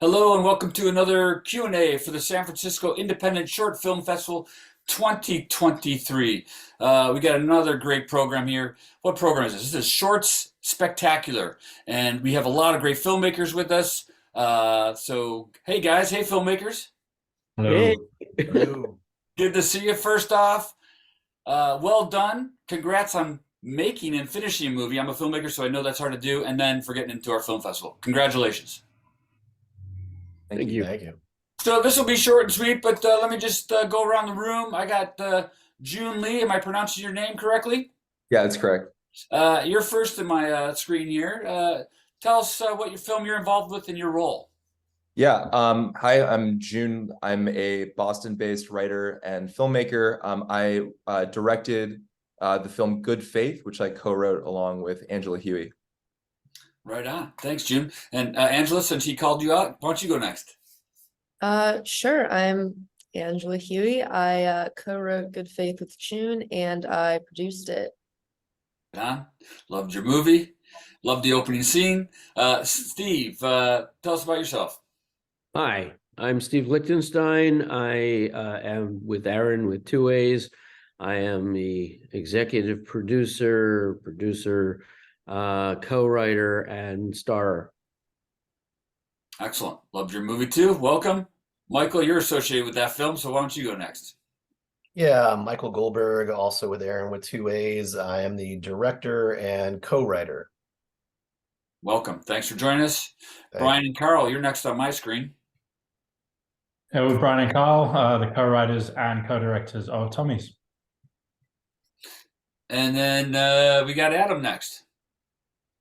Hello and welcome to another Q&A for the San Francisco Independent Short Film Festival 2023. We got another great program here. What program is this? This is Shorts Spectacular, and we have a lot of great filmmakers with us. Hey guys, hey filmmakers. Hey. Hello. Hello. Good to see you first off. Well done. Congrats on making and finishing a movie. I'm a filmmaker, so I know that's hard to do, and then for getting into our film festival. Congratulations. Thank you. Thank you. So this will be short and sweet, but let me just go around the room. I got June Lee. Am I pronouncing your name correctly? Yeah, that's correct. You're first in my screen here. Tell us what your film you're involved with in your role. Yeah. Hi, I'm June. I'm a Boston-based writer and filmmaker. I directed the film Good Faith, which I co-wrote along with Angela Huey. Right on. Thanks, June. And Angela, since he called you out, why don't you go next? Sure. I'm Angela Huey. I co-wrote Good Faith with June and I produced it. Right on. Loved your movie. Loved the opening scene. Steve, tell us about yourself. Hi, I'm Steve Lichtenstein. I am with Aaron with Two A's. I am the executive producer, co-writer, and star. Excellent. Loved your movie too. Welcome. Michael, you're associated with that film, so why don't you go next? Yeah, I'm Michael Goldberg, also with Aaron with Two A's. I am the director and co-writer. Welcome. Thanks for joining us. Thank Brian and Carl, you're next on my screen. With Brian and Carl, the co-writers and co-directors of Tommy's. And then we got Adam next.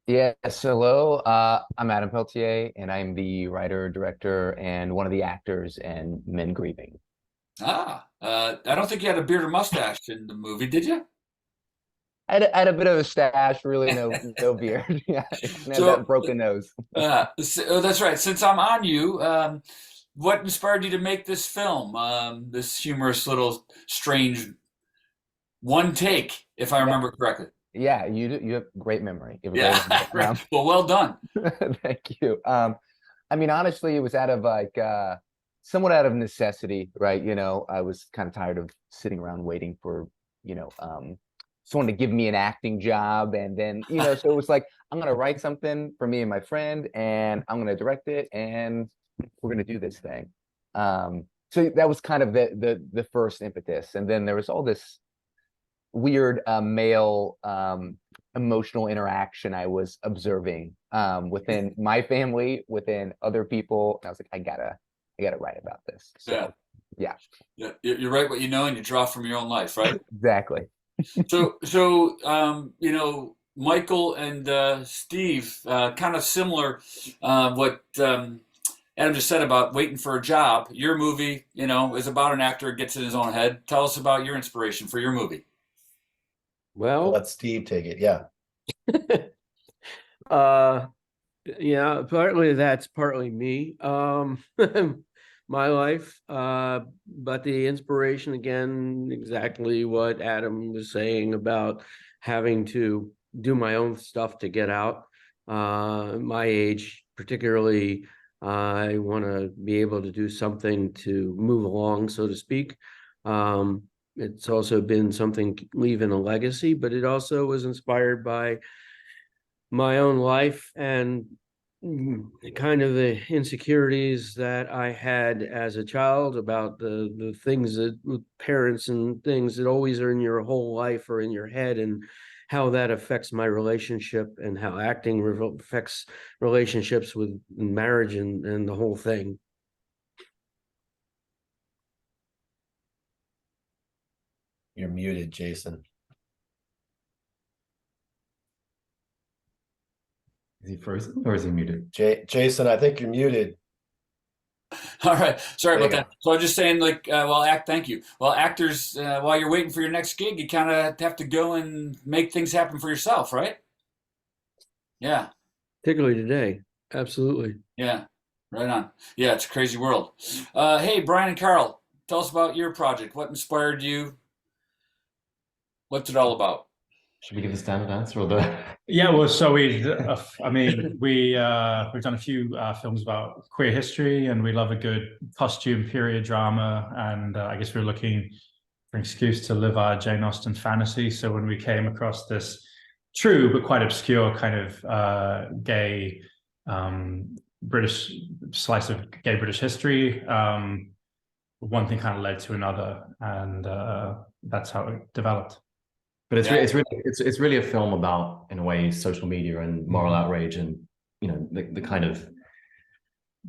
Yes, hello. I'm Adam Peltier, and I'm the writer, director, and one of the actors in Men Grieving. I don't think you had a beard or mustache in the movie, did you? I had a bit of a stash, really no beard. Yeah, and So- that broken nose. That's right. Since I'm on you, what inspired you to make this film? This humorous little strange one take, if I remember correctly. Yeah, you have great memory. You have a Yeah. great memory. Right. Well, well done. Thank you. I mean, honestly, it was out of somewhat out of necessity, right? You know, I was kind of tired of sitting around waiting for, someone to give me an acting job. And then, so it was like, I'm going to write something for me and my friend, and I'm going to direct it, and we're going to do this thing. So that was kind of the first impetus. And then there was all this weird male emotional interaction I was observing within my family, within other people. And I was like, I gotta write about this. So yeah. You write what you know and you draw from your own life, right? Exactly. So Michael and Steve, kind of similar. What Adam just said about waiting for a job. Your movie, is about an actor who gets in his own head. Tell us about your inspiration for your movie. Well, Let Steve take it. Yeah. yeah, partly that's partly me. My life. But the inspiration, again, exactly what Adam was saying about having to do my own stuff to get out. My age, particularly, I want to be able to do something to move along, so to speak. It's also been something leaving a legacy, but it also was inspired by my own life and kind of the insecurities that I had as a child about the things that with parents and things that always are in your whole life or in your head, and how that affects my relationship, and how acting affects relationships with marriage and the whole thing. You're muted, Jason. Is he frozen or is he muted? Jason, I think you're muted. All right. Sorry There about you that. So I'm just saying, thank you. Well, actors, while you're waiting for your next gig, you kind of have to go and make things happen for yourself, right? Yeah. Particularly today. Absolutely. Yeah. Right on. Yeah, it's a crazy world. Hey, Brian and Carl, tell us about your project. What inspired you? What's it all about? Should we give the standard answer or the? Yeah, well, so I mean, we've done a few films about queer history, and we love a good costume period drama. And I guess we're looking for an excuse to live our Jane Austen fantasy. So when we came across this true but quite obscure kind of gay British slice of gay British history, one thing kind of led to another, and that's how it developed. But it's really a film about, in a way, social media and moral outrage, and the kind of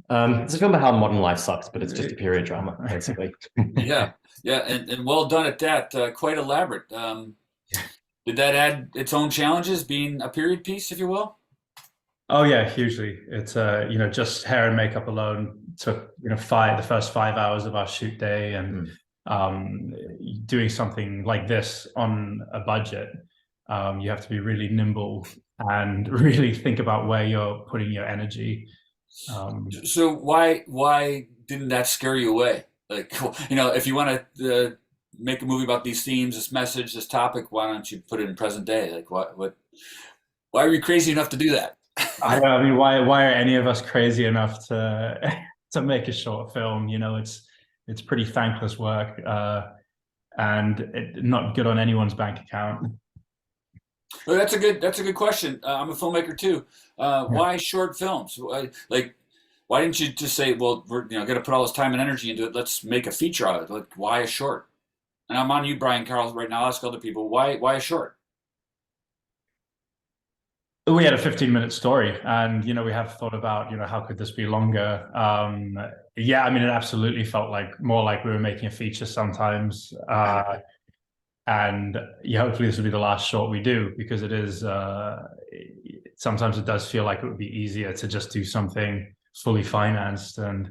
it's a film about how modern life sucks, but it's just a period drama, basically. Yeah, and well done at that. Quite elaborate. Did that add its own challenges, being a period piece, if you will? Oh yeah, hugely. It's just hair and makeup alone took the first 5 hours of our shoot day, and doing something like this on a budget, you have to be really nimble and really think about where you're putting your energy. So why didn't that scare you away? Like, if you want to make a movie about these themes, this message, this topic, why don't you put it in present day? Like, why are you crazy enough to do that? I mean, why are any of us crazy enough to make a short film? It's pretty thankless work, and not good on anyone's bank account. Well, that's a good question. I'm a filmmaker too. Why short films? Why didn't you just say, well, we're going to put all this time and energy into it. Let's make a feature out of it. Like, why a short? And I'm on you, Brian Carl, right now. I'll ask other people, why a short? We had a 15-minute story, and we have thought about how could this be longer. Yeah, I mean, it absolutely felt more like we were making a feature sometimes. And yeah, hopefully this will be the last short we do, because it is sometimes it does feel like it would be easier to just do something fully financed. And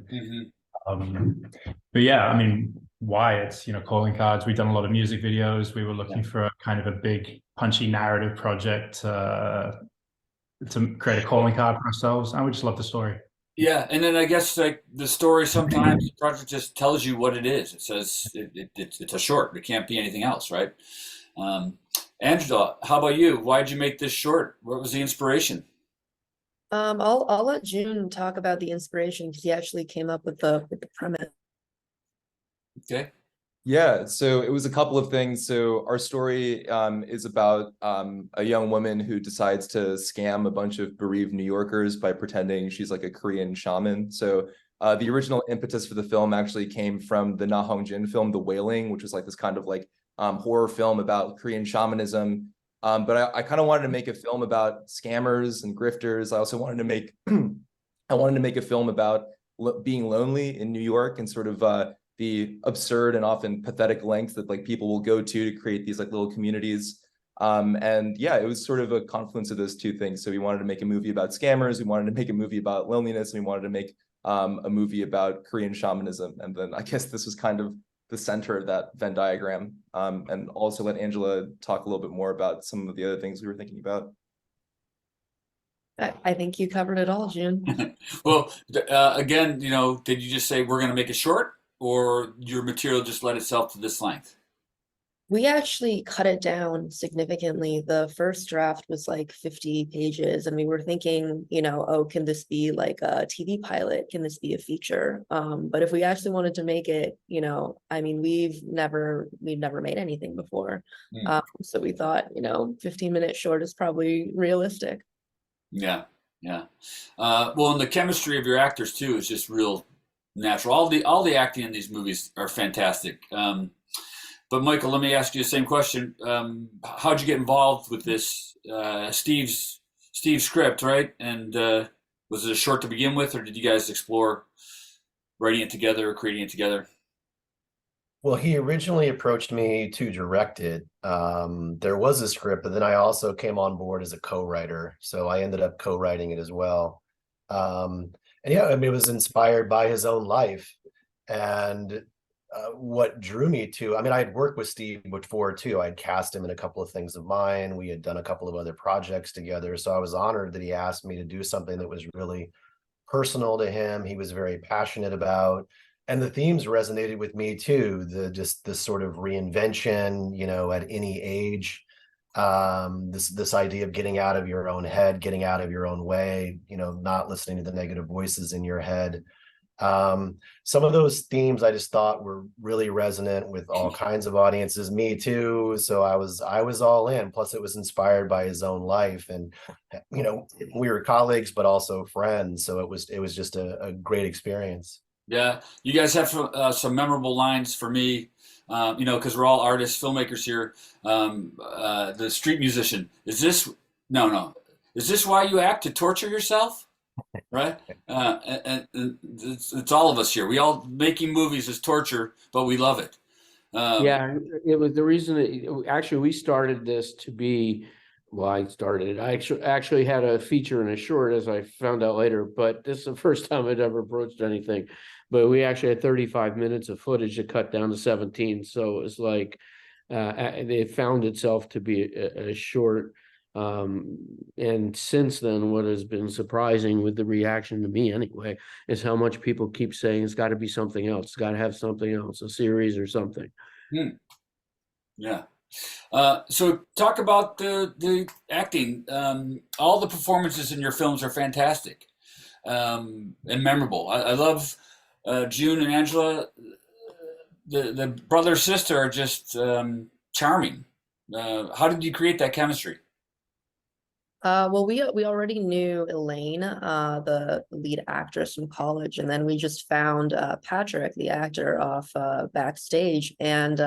but yeah, I mean, why? It's calling cards. We've done a lot of music videos. We were looking for a kind of a big punchy narrative project to create a calling card for ourselves, and we just love the story. Yeah, and then I guess like the story, sometimes the project just tells you what it is. It says it's a short. It can't be anything else, right? Angela, how about you? Why did you make this short? What was the inspiration? I'll let June talk about the inspiration, because he actually came up with the premise. Okay. Yeah, so it was a couple of things. So our story is about a young woman who decides to scam a bunch of bereaved New Yorkers by pretending she's like a Korean shaman. So the original impetus for the film actually came from the Na Hong Jin film, The Wailing, which was like this kind of horror film about Korean shamanism. But I kind of wanted to make a film about scammers and grifters. I also wanted to make a film about being lonely in New York, and sort of the absurd and often pathetic lengths that people will go to create these little communities. And yeah, it was sort of a confluence of those two things. So we wanted to make a movie about scammers, we wanted to make a movie about loneliness, and we wanted to make a movie about Korean shamanism. And then I guess this was kind of the center of that Venn diagram. And also let Angela talk a little bit more about some of the other things we were thinking about. I think you covered it all, June. Well, again, did you just say we're going to make a short, or your material just led itself to this length? We actually cut it down significantly. The first draft was 50 pages, and we were thinking, oh, can this be like a TV pilot? Can this be a feature? But if we actually wanted to make it, I mean, we've never made anything before. So we thought, 15-minute short is probably realistic. Yeah. Well, and the chemistry of your actors too is just real natural. All the acting in these movies are fantastic. But Michael, let me ask you the same question. How'd you get involved with this? Steve's script, right? And was it a short to begin with, or did you guys explore writing it together or creating it together? Well, he originally approached me to direct it. There was a script, but then I also came on board as a co-writer. So I ended up co-writing it as well. And yeah, I mean, it was inspired by his own life. And what drew me to, I mean, I had worked with Steve before too. I'd cast him in a couple of things of mine. We had done a couple of other projects together. So I was honored that he asked me to do something that was really personal to him. He was very passionate about, and the themes resonated with me too. Just this sort of reinvention, at any age, This idea of getting out of your own head, getting out of your own way, not listening to the negative voices in your head. Some of those themes I just thought were really resonant with all kinds of audiences, me too. So I was all in. Plus it was inspired by his own life, and we were colleagues but also friends, so it was just a great experience. Yeah, you guys have some memorable lines for me, because we're all artists, filmmakers here. The street musician, is this, no, is this why you act, to torture yourself? Right? And it's all of us here. We all, making movies is torture, but we love it. Yeah, it was the reason actually we started this to be, well, I started it. I actually had a feature and a short, as I found out later, but this is the first time I'd ever approached anything. But we actually had 35 minutes of footage to cut down to 17. So it was like it found itself to be a short. And since then, what has been surprising with the reaction to me anyway, is how much people keep saying it's got to be something else. It's got to have something else, a series or something. Yeah. So talk about the acting. All the performances in your films are fantastic, and memorable. I love June and Angela. The brother sister are just charming. How did you create that chemistry? Well, we already knew Elaine, the lead actress from college, and then we just found Patrick, the actor, off backstage. And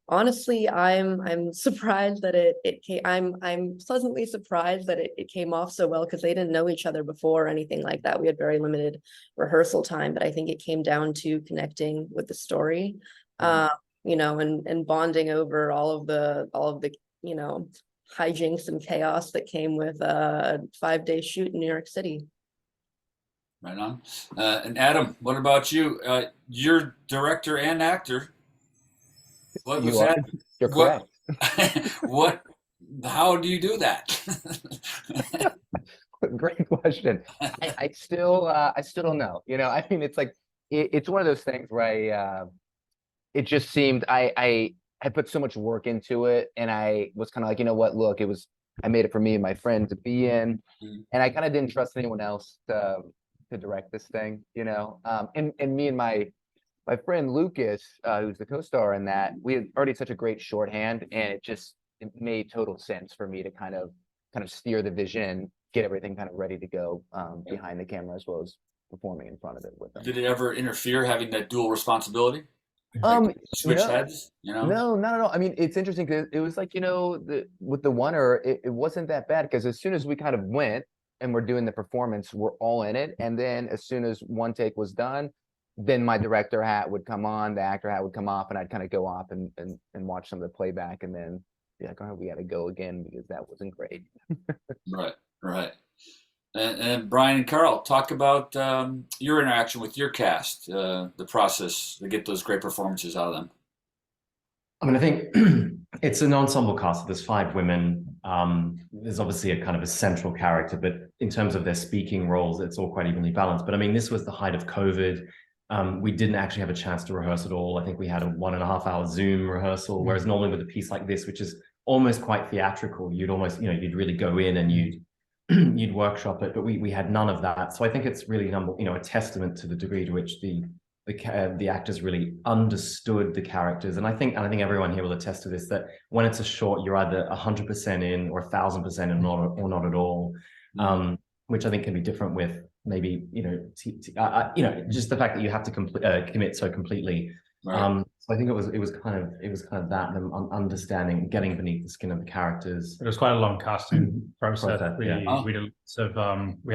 honestly, I'm surprised that it came. I'm pleasantly surprised that it came off so well, because they didn't know each other before or anything like that. We had very limited rehearsal time, but I think it came down to connecting with the story, and bonding over all of the hijinks and chaos that came with a 5-day shoot in New York City. Right on. And Adam, what about you? You're director and actor. What was that? You're correct. How do you do that? Great question. I still don't know. I mean, it's like it's one of those things where it just seemed I put so much work into it, and I was kind of like, what, look, I made it for me and my friend to be in, and I kind of didn't trust anyone else to direct this thing, and me and my friend Lucas, who's the co-star in that, we had already such a great shorthand, and it made total sense for me to kind of steer the vision, get everything kind of ready to go behind the camera, as well as performing in front of it with them. Did it ever interfere having that dual responsibility? Switch No. heads, No, not at all. I mean, it's interesting because it was like, with the Oneer, it wasn't that bad, because as soon as we kind of went and we're doing the performance, we're all in it. And then as soon as one take was done, then my director hat would come on, the actor hat would come off, and I'd kind of go off and watch some of the playback, and then be like, oh, we got to go again because that wasn't great. Right. And Brian and Carl, talk about your interaction with your cast, the process to get those great performances out of them. I mean, I think it's an ensemble cast. There's 5 women. There's obviously a kind of a central character, but in terms of their speaking roles, it's all quite evenly balanced. But I mean, this was the height of COVID. We didn't actually have a chance to rehearse at all. I think we had a 1.5-hour Zoom rehearsal, whereas normally with a piece like this, which is almost quite theatrical, you'd almost, you'd really go in and you'd workshop it, but we had none of that. So I think it's really a testament to the degree to which the actors really understood the characters. And I think everyone here will attest to this, that when it's a short, you're either 100% in or 1,000% in or not at all, which I think can be different with maybe, just the fact that you have to commit so completely. Right. So I think it was kind of that, and understanding, getting beneath the skin of the characters. It was quite a long casting process. We had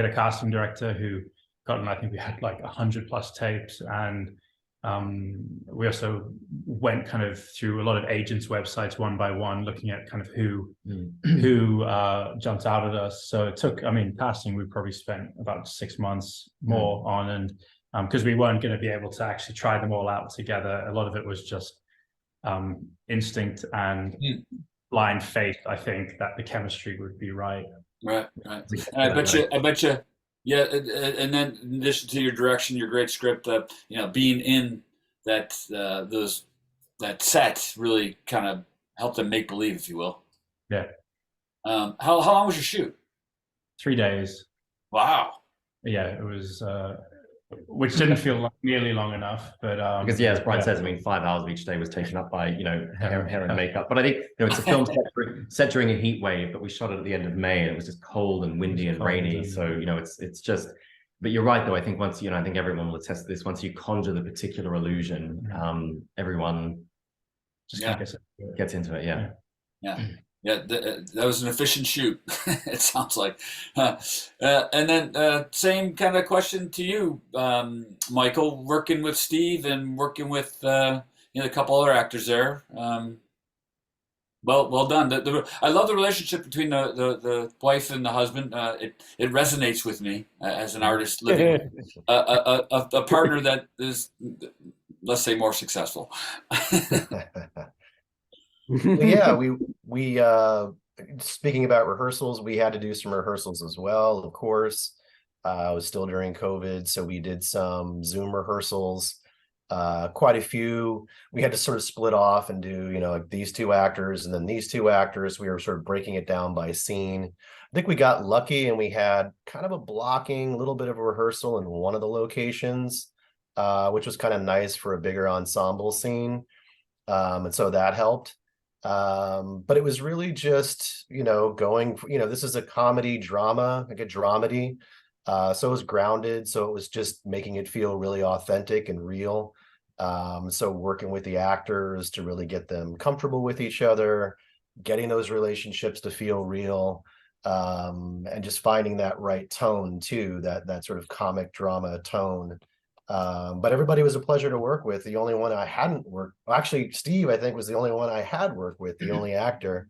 a casting director who I think we had like 100+ tapes, and we also went kind of through a lot of agents' websites one by one, looking at kind of who jumped out at us. So it took, casting, we probably spent about 6 months more on, and because we weren't going to be able to actually try them all out together. A lot of it was just instinct and blind faith, I think, that the chemistry would be right. Right. I bet you. Yeah, and then in addition to your direction, your great script, being in that that set really kind of helped them make believe, if you will. Yeah. How long was your shoot? 3 days. Wow. Yeah, it was, which didn't feel like nearly long enough, but Because yeah, as Brian yeah. says, I mean, 5 hours of each day was taken up by hair and makeup. But I think it's a film set during a heat wave, but we shot it at the end of May, and it was just cold and windy and cold rainy. and- So it's just. But you're right, though. I think once I think everyone will attest to this. Once you conjure the particular illusion, everyone just kind of gets into it. Yeah. Yeah, that was an efficient shoot. It sounds like. And then same kind of question to you, Michael. Working with Steve and working with a couple other actors there. Well done. I love the relationship between the wife and the husband. It resonates with me as an artist living with a partner that is, let's say, more successful. Well, yeah, we speaking about rehearsals, we had to do some rehearsals as well, of course. It was still during COVID, so we did some Zoom rehearsals, quite a few. We had to sort of split off and do, like these two actors and then these two actors. We were sort of breaking it down by scene. I think we got lucky and we had kind of a blocking, little bit of a rehearsal in one of the locations, which was kind of nice for a bigger ensemble scene. And so that helped. But it was really just, going, this is a comedy drama, like a dramedy. So it was grounded. So it was just making it feel really authentic and real. So working with the actors to really get them comfortable with each other, getting those relationships to feel real, and just finding that right tone too, that sort of comic drama tone. But everybody was a pleasure to work with. The only one I hadn't worked, well, actually, Steve, I think, was the only one I had worked with, the only actor.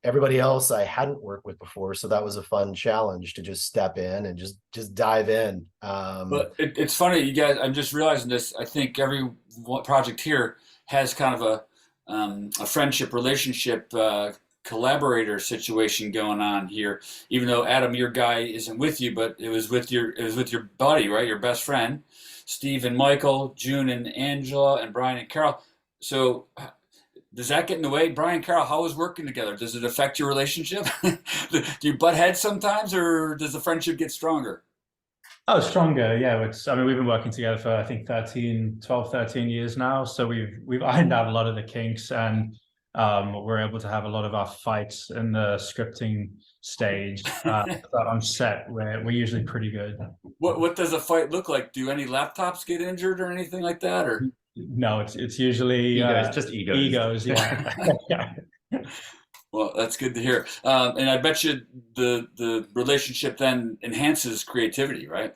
Everybody else I hadn't worked with before, so that was a fun challenge to just step in and just dive in. But it's funny, you guys. I'm just realizing this. I think every project here has kind of a friendship, relationship, collaborator situation going on here. Even though Adam, your guy isn't with you, but it was with your buddy, right? Your best friend, Steve and Michael, June and Angela, and Brian and Carol. So does that get in the way? Brian and Carol, how is working together? Does it affect your relationship? Do you butt heads sometimes, or does the friendship get stronger? Oh, stronger. Yeah. I mean, we've been working together for, I think, 12, 13 years now. So we've ironed out a lot of the kinks, and we're able to have a lot of our fights in the scripting stage. But on set, we're usually pretty good. What does a fight look like? Do any laptops get injured or anything like that? Or no, it's usually Egos, just egos. Egos, yeah. Yeah. well, that's good to hear. And I bet you the relationship then enhances creativity, right?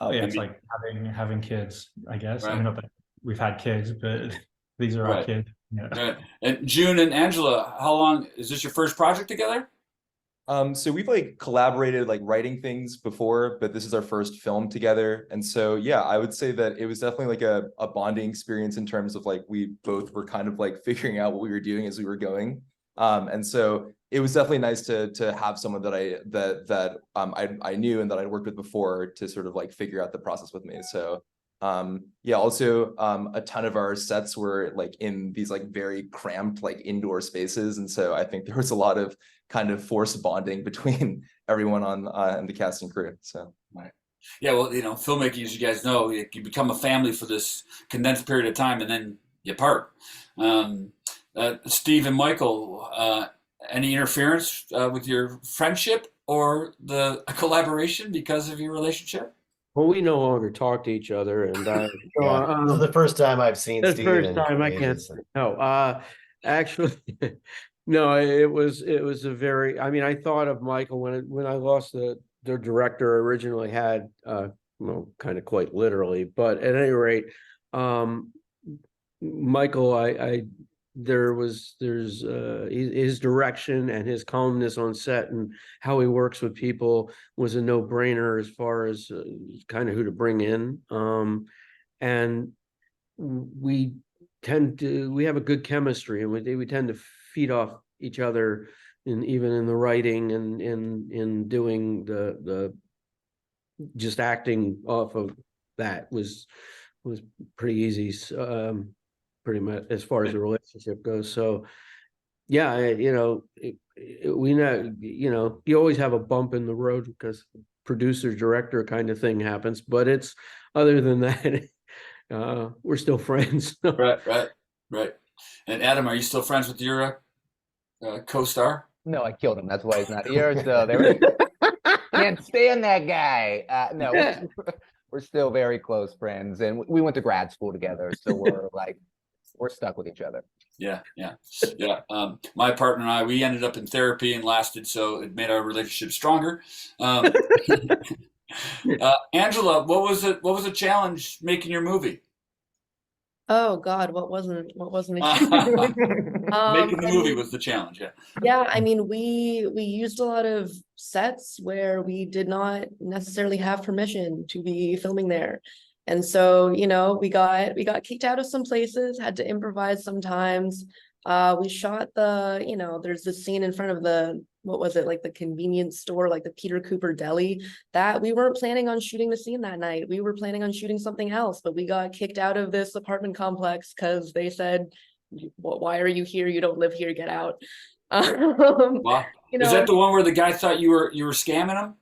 Oh yeah, I it's mean- like having kids, I guess. I Right. mean, not that we've had kids, but these are our Right. kids. Yeah. Right. And June and Angela, how long is this your first project together? So we've collaborated writing things before, but this is our first film together. And so, yeah, I would say that it was definitely a bonding experience in terms of we both were kind of figuring out what we were doing as we were going. And so it was definitely nice to have someone that I knew and that I'd worked with before to sort of figure out the process with me. So yeah, also a ton of our sets were in these very cramped indoor spaces, and so I think there was a lot of kind of forced bonding between everyone on the cast and crew. So right. Yeah, well, filmmaking, as you guys know, you become a family for this condensed period of time, and then you part. Steve and Michael, any interference with your friendship or the collaboration because of your relationship? Well, we no longer talk to each other, and Yeah, this is the first time I've seen that's the Steve first in time I can't. ages. No, actually, no. It was a very. I mean, I thought of Michael when I lost the director I originally had. Kind of quite literally, but at any rate, Michael, there's his direction and his calmness on set and how he works with people was a no-brainer as far as kind of who to bring in. And we have a good chemistry, and we tend to feed off each other even in the writing and in doing the just acting off of that was pretty easy. Pretty much as far as the relationship goes. So yeah, we know, you always have a bump in the road because producer director kind of thing happens, but it's other than that, we're still friends. Right. And Adam, are you still friends with your co-star? No, I killed him. That's why he's not here. So there can't stand that guy. No, we're still very close friends, and we went to grad school together. So we're stuck with each other. Yeah. My partner and I, we ended up in therapy and lasted, so it made our relationship stronger. Angela, what was it? What was the challenge making your movie? Oh God, what wasn't it? Making the movie was the challenge. Yeah. Yeah, I mean, we used a lot of sets where we did not necessarily have permission to be filming there. And so, we got kicked out of some places, had to improvise sometimes. We shot there's this scene in front of what was it, like the convenience store, like the Peter Cooper Deli, that we weren't planning on shooting the scene that night. We were planning on shooting something else, but we got kicked out of this apartment complex because they said, why are you here? You don't live here, get out. Wow. Is that the one where the guy thought you were scamming him?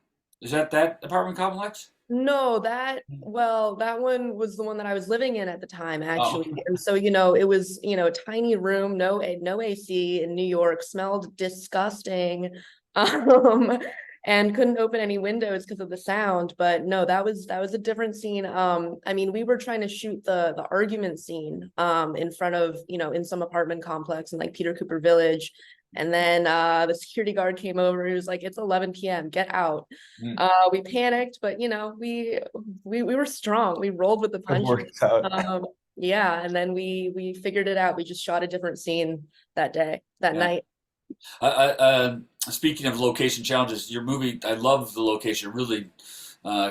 Is that apartment complex? No, that one was the one that I was living in at the time, actually. Oh. And so, it was, tiny room, no AC in New York, smelled disgusting, and couldn't open any windows because of the sound. But no, that was a different scene. I mean, we were trying to shoot the argument scene, in front of, in some apartment complex in like Peter Cooper Village. And then the security guard came over. He was like, "It's 11 p.m. Get out." We panicked, but we were strong. We rolled with the punches. Yeah, and then we figured it out. We just shot a different scene that night. Speaking of location challenges, your movie, I love the location. It really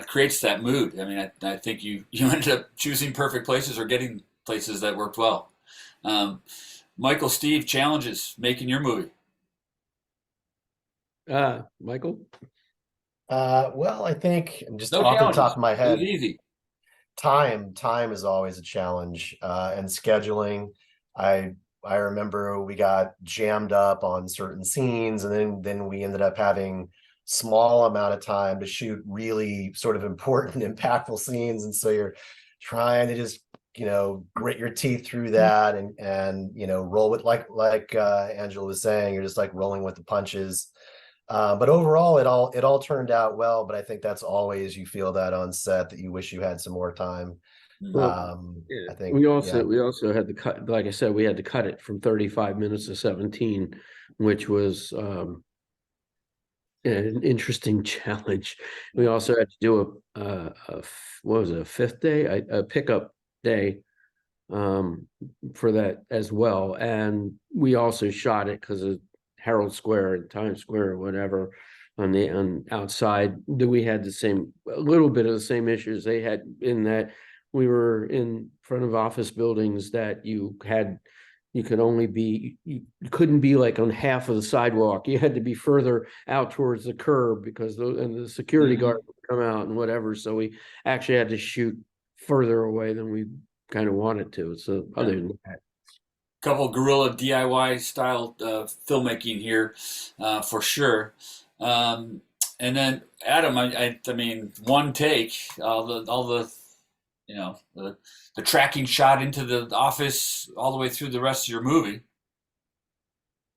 creates that mood. I mean, I think you ended up choosing perfect places or getting places that worked well. Michael, Steve, challenges making your movie. Michael? Well, I think just No off the challenges. top of my It head, was easy. time is always a challenge, and scheduling. I remember we got jammed up on certain scenes, and then we ended up having small amount of time to shoot really sort of important, impactful scenes, and so you're trying to just grit your teeth through that and roll with like Angela was saying, you're just like rolling with the punches. But overall, it all turned out well. But I think that's always, you feel that on set, that you wish you had some more time. I think we also had to cut, like I said, we had to cut it from 35 minutes to 17, which was an interesting challenge. We also had to do a fifth day, a pickup day for that as well. And we also shot it because of Herald Square and Times Square or whatever on outside. We had a little bit of the same issues they had, in that we were in front of office buildings that you couldn't be like on half of the sidewalk. You had to be further out towards the curb because the security guard would come out and whatever. So we actually had to shoot further away than we kind of wanted to. So other than that, couple guerrilla DIY style filmmaking here, for sure. And then Adam, I mean, one take, all the the tracking shot into the office all the way through the rest of your movie.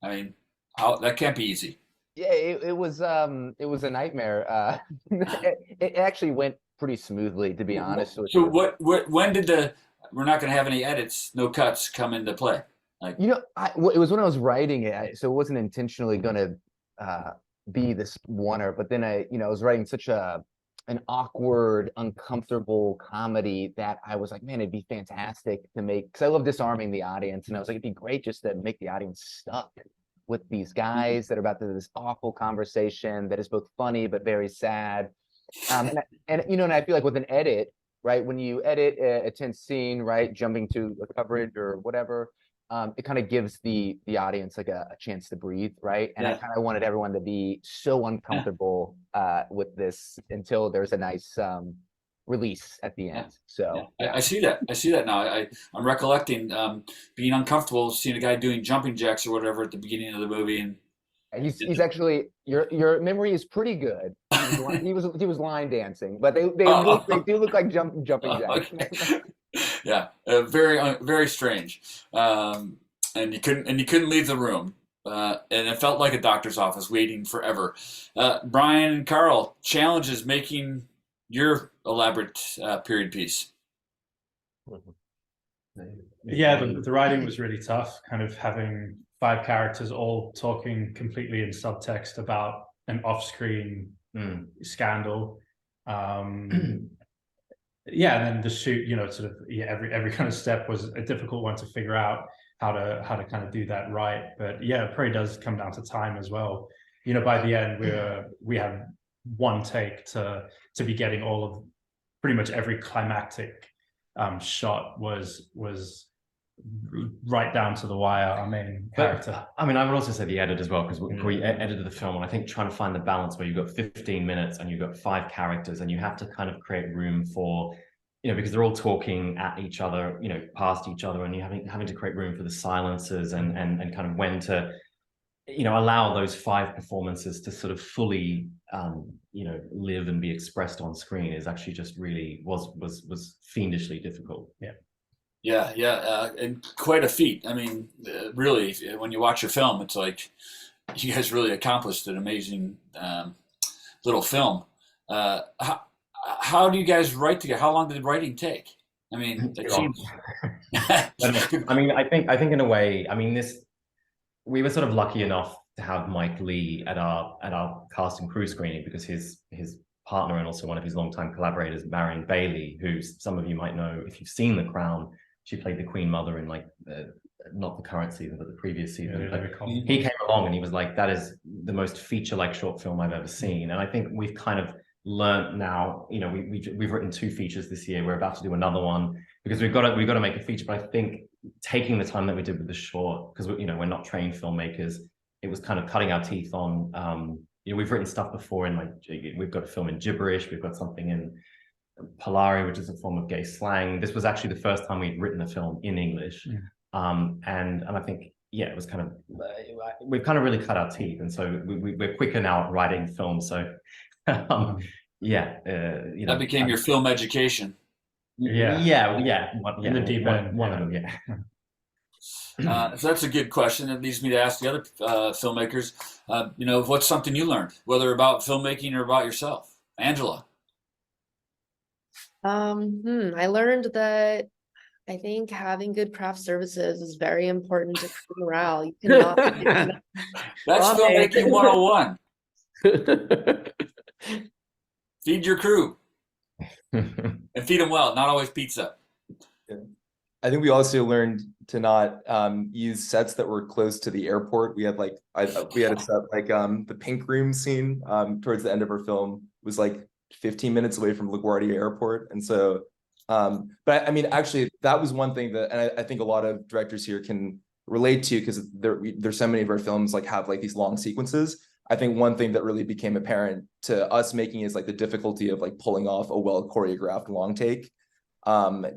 I mean, that can't be easy. Yeah, it was a nightmare. It actually went pretty smoothly, to be honest with you. So when did we're not going to have any edits, no cuts come into play? Like, it was when I was writing it, so it wasn't intentionally going to be this oneer, but then I was writing such an awkward, uncomfortable comedy that I was like, man, it'd be fantastic to make, because I love disarming the audience, and I was like, it'd be great just to make the audience stuck with these guys that are about to have this awful conversation that is both funny but very sad. And I feel like with an edit, right, when you edit a tense scene, right, jumping to a coverage or whatever, it kind of gives the audience like a chance to breathe, right? And I kind of wanted everyone to be so uncomfortable with this until there's a nice release at the end. So I see that. I see that now. I'm recollecting being uncomfortable seeing a guy doing jumping jacks or whatever at the beginning of the movie, and he's actually your memory is pretty good. He was line dancing, but they do look like jumping jacks. Okay. Yeah, very strange. And you couldn't leave the room. And it felt like a doctor's office waiting forever. Brian and Carl, challenges making your elaborate period piece. Yeah, the writing was really tough, kind of having 5 characters all talking completely in subtext about an off-screen scandal. Yeah, and then the shoot, you know, sort of every kind of step was a difficult one to figure out how to kind of do that right. But yeah, it probably does come down to time as well. You know, by the end we had one take to be getting all of pretty much every climactic shot was right down to the wire, our main character. I mean, I would also say the edit as well, because we edited the film, and I think trying to find the balance where you've got 15 minutes and you've got 5 characters, and you have to kind of create room for, you know, because they're all talking at each other, you know, past each other, and you're having to create room for the silences and kind of when to, you know, allow those 5 performances to sort of fully, you know, live and be expressed on screen is actually just really was fiendishly difficult. Yeah, and quite a feat. I mean, really, when you watch your film, it's like you guys really accomplished an amazing little film. How do you guys write together? How long did the writing take? I mean, it seems. I mean, I think in a way, I mean, we were sort of lucky enough to have Mike Leigh at our cast and crew screening, because his partner and also one of his longtime collaborators, Marion Bailey, who some of you might know if you've seen The Crown. She played the Queen Mother in like not the current season, but the previous season. He came along and he was like, "That is the most feature-like short film I've ever seen." And I think we've kind of learned now. You know, we've written 2 features this year. We're about to do another one because we've got to make a feature. But I think taking the time that we did with the short, because you know we're not trained filmmakers, it was kind of cutting our teeth on. You know, we've written stuff before in like we've got a film in gibberish. We've got something in Polari, which is a form of gay slang. This was actually the first time we'd written a film in English. And I think, yeah, it was kind of, we've kind of really cut our teeth. And so we're quicker now at writing films. So, you know. That became your film education. Yeah. In the deep end. One of them, yeah. So that's a good question. It leads me to ask the other filmmakers, you know, what's something you learned, whether about filmmaking or about yourself? Angela. I learned that I think having good craft services is very important to crew morale. You cannot. That's filmmaking 101. Feed your crew and feed them well, not always pizza. I think we also learned to not use sets that were close to the airport. We had like we had a set like the Pink Room scene towards the end of our film was like 15 minutes away from LaGuardia Airport, and so but I mean actually that was one thing that, and I think a lot of directors here can relate to, because there's so many of our films like have like these long sequences. I think one thing that really became apparent to us making is like the difficulty of like pulling off a well choreographed long take,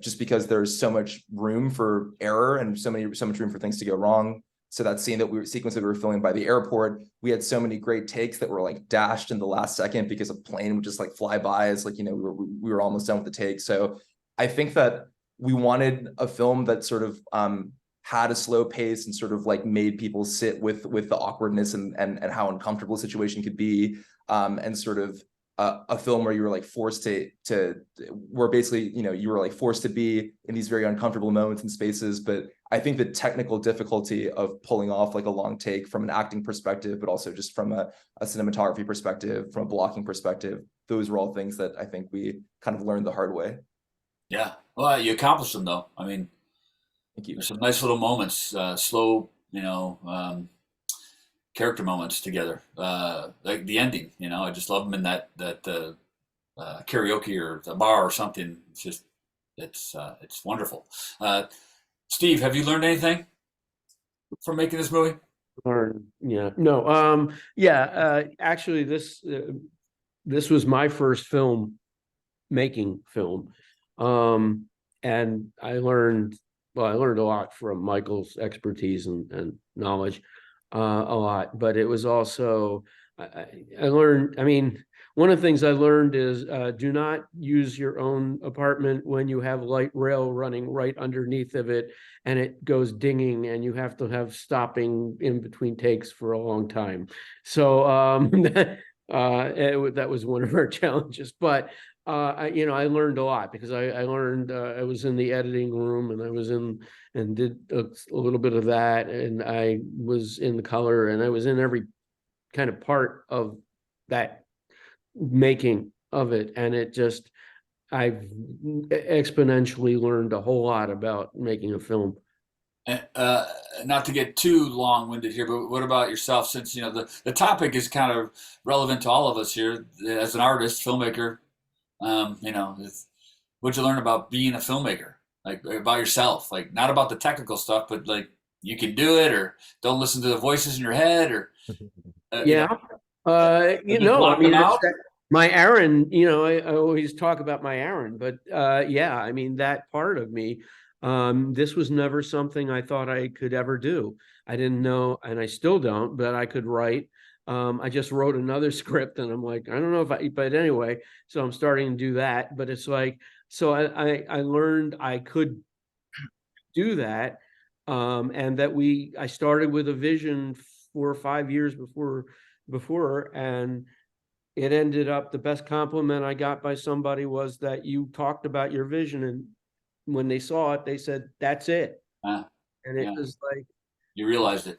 just because there's so much room for error and so much room for things to go wrong. So that sequence that we were filming by the airport, we had so many great takes that were like dashed in the last second because a plane would just like fly by as like, you know, we were almost done with the take. So I think that we wanted a film that sort of had a slow pace and sort of like made people sit with the awkwardness and how uncomfortable a situation could be, and sort of a film where you were like forced to where basically, you know, you were like forced to be in these very uncomfortable moments and spaces. But I think the technical difficulty of pulling off like a long take from an acting perspective, but also just from a cinematography perspective, from a blocking perspective, those were all things that I think we kind of learned the hard way. Yeah, well, you accomplished them though. I mean, Thank you. there's some nice little moments, slow, you know, character moments together, like the ending. You know, I just love them in that karaoke or a bar or something. It's just, it's wonderful. Steve, have you learned anything from making this movie? Actually, this was my first film making film. And I learned a lot from Michael's expertise and knowledge, a lot, but it was also, I learned, I mean, one of the things I learned is do not use your own apartment when you have light rail running right underneath of it and it goes dinging and you have to have stopping in between takes for a long time. So that was one of our challenges, but I learned a lot because I learned, I was in the editing room and I was in and did a little bit of that, and I was in the color and I was in every kind of part of that making of it, and I've exponentially learned a whole lot about making a film. Not to get too long-winded here, but what about yourself? Since the topic is kind of relevant to all of us here as an artist, filmmaker. What'd you learn about being a filmmaker? Like about yourself, like not about the technical stuff, but like you can do it, or don't listen to the voices in your head, or Yeah. I block mean, them out? my Aaron, I always talk about my Aaron, but yeah, I mean, that part of me, this was never something I thought I could ever do. I didn't know, and I still don't, but I could write. I just wrote another script and I'm like, I don't know but anyway, so I'm starting to do that, but it's like, so I learned I could do that. And that I started with a vision 4 or 5 years before, and it ended up, the best compliment I got by somebody was that you talked about your vision, and when they saw it, they said, that's it. Uh, And it yeah. was like, You realized it.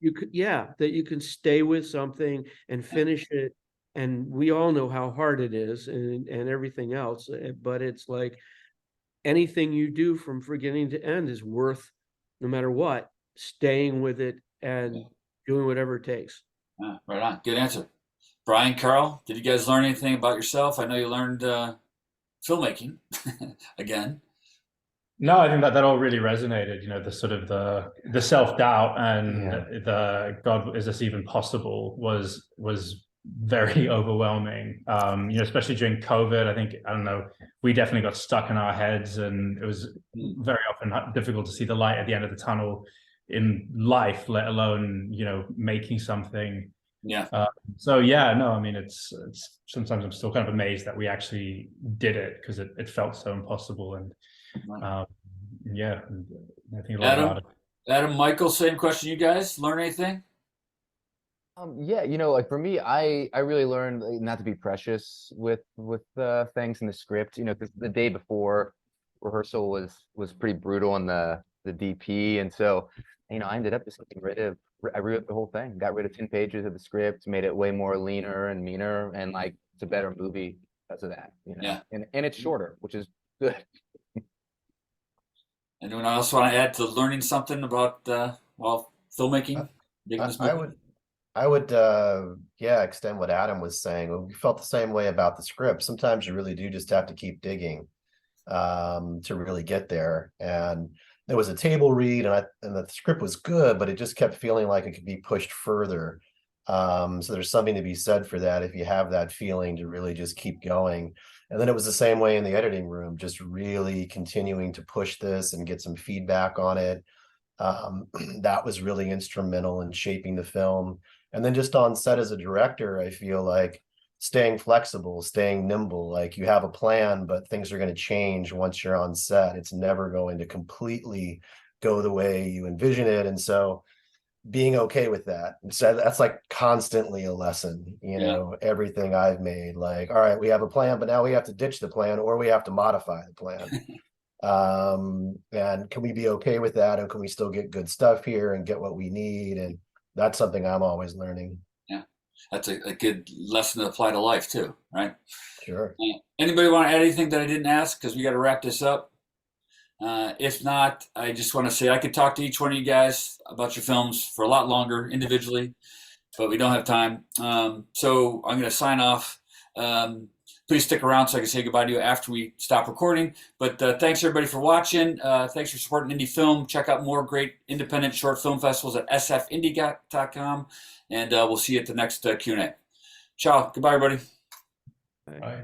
that you can stay with something and finish it. And we all know how hard it is and everything else. But it's like anything you do from beginning to end is worth, no matter what, staying with it and doing whatever it takes. Right on. Good answer. Brian, Carl, did you guys learn anything about yourself? I know you learned filmmaking again. No, I think that all really resonated. The sort of the self-doubt and the God, is this even possible was very overwhelming. Especially during COVID. I don't know, we definitely got stuck in our heads, and it was very often difficult to see the light at the end of the tunnel in life, let alone making something. Yeah. So yeah, no, I mean it's sometimes I'm still kind of amazed that we actually did it, because it felt so impossible. And yeah, I think a lot about it. Adam, Michael, same question. You guys learn anything? Yeah, like for me, I really learned not to be precious with things in the script. Because the day before rehearsal was pretty brutal on the DP, and so I ended up just I rewrote the whole thing, got rid of 10 pages of the script, made it way more leaner and meaner, and like it's a better movie because of that. Yeah. And it's shorter, which is good. Anyone else want to add to learning something about filmmaking? I would extend what Adam was saying. We felt the same way about the script. Sometimes you really do just have to keep digging to really get there. And there was a table read, and the script was good, but it just kept feeling like it could be pushed further. So there's something to be said for that, if you have that feeling to really just keep going. And then it was the same way in the editing room, just really continuing to push this and get some feedback on it. That was really instrumental in shaping the film. And then just on set as a director, I feel like staying flexible, staying nimble, like you have a plan, but things are going to change once you're on set. It's never going to completely go the way you envision it. And so being okay with that. So that's like constantly a lesson, everything I've made, like, all right, we have a plan, but now we have to ditch the plan, or we have to modify the plan. And can we be okay with that? And can we still get good stuff here and get what we need? And that's something I'm always learning. Yeah. That's a good lesson to apply to life too, right? Sure. Anybody want to add anything that I didn't ask? Because we got to wrap this up. If not, I just want to say I could talk to each one of you guys about your films for a lot longer individually, but we don't have time. So I'm going to sign off. Please stick around so I can say goodbye to you after we stop recording. But thanks everybody for watching. Thanks for supporting indie film. Check out more great independent short film festivals at sfindie.com. And we'll see you at the next Q&A. Ciao. Goodbye, everybody. Bye.